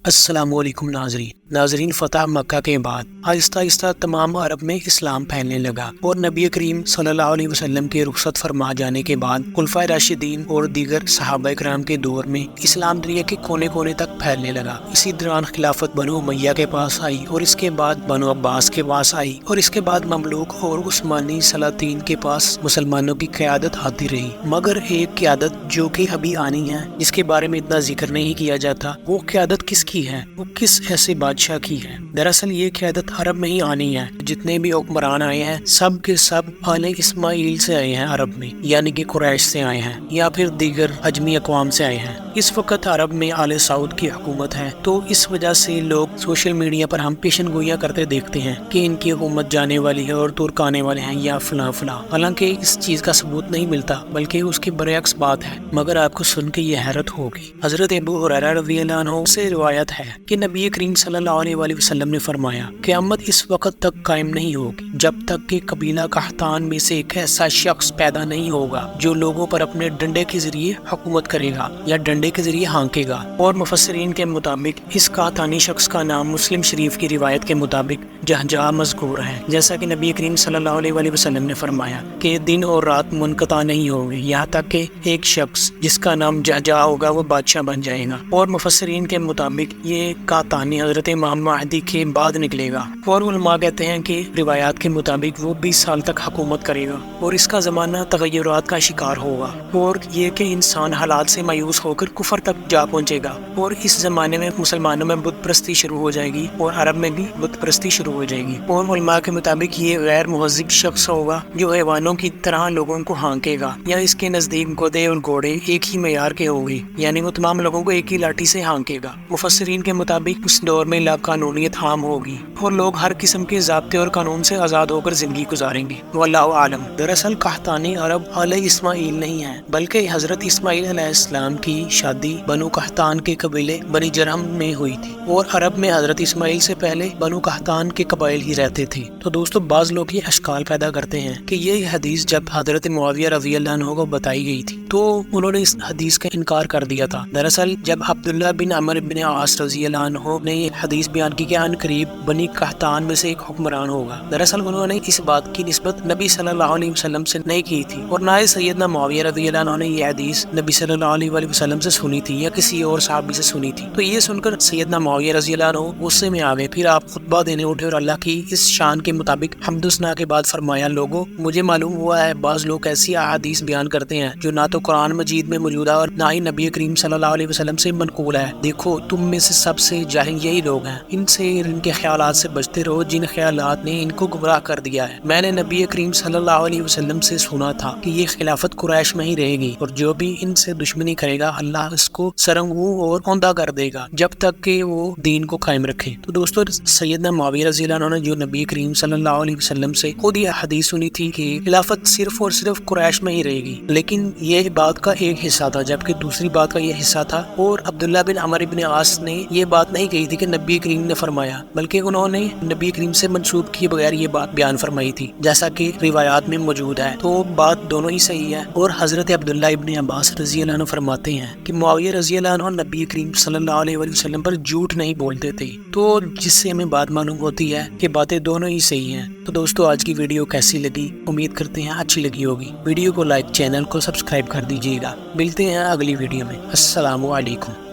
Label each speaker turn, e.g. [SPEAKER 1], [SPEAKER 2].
[SPEAKER 1] السلام علیکم ناظرین فتح مکہ کے بعد آہستہ آہستہ تمام عرب میں اسلام پھیلنے لگا اور نبی کریم صلی اللہ علیہ وسلم کے رخصت فرما جانے کے بعد خلفائے راشدین اور دیگر صحابہ کرام کے دور میں اسلام دنیا کے کونے کونے تک پھیلنے لگا۔ اسی دوران خلافت بنو امیہ کے پاس آئی اور اس کے بعد بنو عباس کے پاس آئی اور اس کے بعد مملوک اور عثمانی سلاطین کے پاس مسلمانوں کی قیادت آتی رہی، مگر ایک قیادت جو کہ ابھی آنی ہے، جس کے بارے میں اتنا ذکر نہیں کیا جاتا، وہ قیادت کس کی ہے، وہ کس ایسے بادشاہ کی ہے؟ دراصل یہ قیادت عرب میں ہی آنی ہے۔ جتنے بھی حکمران آئے ہیں سب کے سب آل اسماعیل سے آئے ہیں عرب میں، یعنی کہ قریش سے آئے ہیں یا پھر دیگر اجمی اقوام سے آئے ہیں۔ اس وقت عرب میں آل سعود کی حکومت ہے، تو اس وجہ سے لوگ سوشل میڈیا پر ہم پیشن گوئیاں کرتے دیکھتے ہیں کہ ان کی حکومت جانے والی ہے اور ترک آنے والے ہیں یا فلاں فلاں، حالانکہ اس چیز کا ثبوت نہیں ملتا بلکہ اس کے برعکس بات ہے، مگر آپ کو سن کے یہ حیرت ہوگی۔ حضرت ابو ہریرہ رضی اللہ عنہ سے روایت ہے کہ نبی کریم صلی اللہ علیہ وآلہ وسلم نے فرمایا، قیامت اس وقت تک قائم نہیں ہوگی جب تک کہ قبیلہ قحطان میں سے ایک ایسا شخص پیدا نہیں ہوگا جو لوگوں پر اپنے ڈنڈے کے ذریعے حکومت کرے گا یا ڈنڈے کے ذریعے ہانکے گا۔ اور مفسرین کے مطابق اس قحطانی شخص کا نام مسلم شریف کی روایت کے مطابق جہجہ مذکور ہے، جیسا کہ نبی کریم صلی اللہ علیہ وآلہ وسلم نے فرمایا کہ دن اور رات منقطع نہیں ہوگی یہاں تک کہ ایک شخص جس کا نام جہجہ ہوگا وہ بادشاہ بن جائے گا۔ اور مفسرین کے مطابق یہ قحطانی حضرت امام مہدی کے بعد نکلے گا، اور علماء کہتے ہیں کہ روایات کے مطابق وہ 20 سال تک حکومت کرے گا اور اس کا زمانہ تغیرات کا شکار ہوگا، اور یہ کہ انسان حالات سے مایوس ہو کر کفر تک جا پہنچے گا، اور اس زمانے میں مسلمانوں میں بت پرستی شروع ہو جائے گی اور عرب میں بھی بت پرستی شروع ہو جائے گی۔ اور علماء کے مطابق یہ غیر مہذب شخص ہوگا جو حیوانوں کی طرح لوگوں کو ہانکے گا، یا اس کے نزدیک گدھے اور گھوڑے ایک ہی معیار کے ہوں گے، یعنی وہ تمام لوگوں کو ایک ہی لاٹھی سے ہانکے گا۔ مفسرین کے مطابق اس دور میں لا قانونیت عام ہوگی اور لوگ ہر قسم کے ضابطے اور قانون سے آزاد ہو کر زندگی گزاریں گے، واللہ عالم۔ دراصل قحطانی عرب آل اسماعیل نہیں ہے، بلکہ حضرت اسماعیل علیہ السلام کی شادی بنو قحطان کے قبیلے بنی جرہم میں ہوئی تھی، اور عرب میں حضرت اسماعیل سے پہلے بنو قحطان کے قبائل ہی رہتے تھے۔ تو دوستو، بعض لوگ یہ اشکال پیدا کرتے ہیں کہ یہ حدیث جب حضرت معاویہ رضی اللہ عنہ کو بتائی گئی تھی تو انہوں نے اس حدیث کا انکار کر دیا تھا۔ دراصل جب عبداللہ بن عمرو بن عاص رضی اللہ عنہ نے یہ حدیث بیان کی کہ ان قریب بنی قحطان میں سے ایک حکمران ہوگا، دراصل انہوں نے اس بات کی نسبت نبی صلی اللہ علیہ وسلم سے نہیں کی تھی، اور نہ ہی سیدنا معاویہ رضی اللہ عنہ نے یہ حدیث نبی صلی اللہ علیہ وآلہ وسلم سے سنی تھی یا کسی اور صحابی سے سنی تھی۔ تو یہ سن کر سیدنا معاویہ رضی اللہ عنہ غصے میں آ گئے، پھر آپ خطبہ دینے اٹھے اور اللہ کی اس شان کے مطابق حمد و ثنا کے بعد فرمایا، لوگوں مجھے معلوم ہوا ہے بعض لوگ ایسی احادیث بیان کرتے ہیں جو نہ تو قرآن مجید میں موجود ہے اور نہ ہی نبی کریم صلی اللہ علیہ وسلم سے منقول ہے۔ دیکھو تم میں سے سب سے جاہل یہی لوگ ہیں، ان سے ان کے خیالات سے بچتے رہو جن خیالات نے ان کو گمراہ کر دیا ہے۔ میں نے نبی کریم صلی اللہ علیہ وسلم سے سنا تھا کہ یہ خلافت قریش میں ہی رہے گی، اور جو بھی ان سے دشمنی کرے گا اللہ اس کو سرنگوں اور اوندھا کر دے گا جب تک کہ وہ دین کو قائم رکھے۔ تو دوستو، سیدنا معاویہ رضی اللہ عنہ نے جو نبی کریم صلی اللہ علیہ وسلم سے خود یہ حدیث سنی تھی کہ خلافت صرف اور صرف قریش میں ہی رہے گی، لیکن یہ بات کا ایک حصہ تھا، جبکہ دوسری بات کا یہ حصہ تھا، اور عبداللہ بن عمرو بن عاص نے یہ بات نہیں کہی تھی کہ نبی کریم نے فرمایا، بلکہ انہوں نے نبی کریم سے منسوب کیے بغیر یہ بات بیان فرمائی تھی، جیسا کہ روایات میں موجود ہے۔ تو بات دونوں ہی صحیح ہے، اور حضرت عبداللہ ابن عباس رضی اللہ عنہ فرماتے ہیں کہ معاویہ رضی اللہ عنہ نبی کریم صلی اللہ علیہ وآلہ وسلم پر جھوٹ نہیں بولتے تھے، تو جس سے ہمیں بات معلوم ہوتی ہے کہ باتیں دونوں ہی صحیح ہیں۔ تو دوستو، آج کی ویڈیو کیسی لگی؟ امید کرتے ہیں اچھی لگی ہوگی۔ ویڈیو کو لائک، چینل کو سبسکرائب کر دیجیے گا۔ ملتے ہیں اگلی ویڈیو میں۔ السلام علیکم۔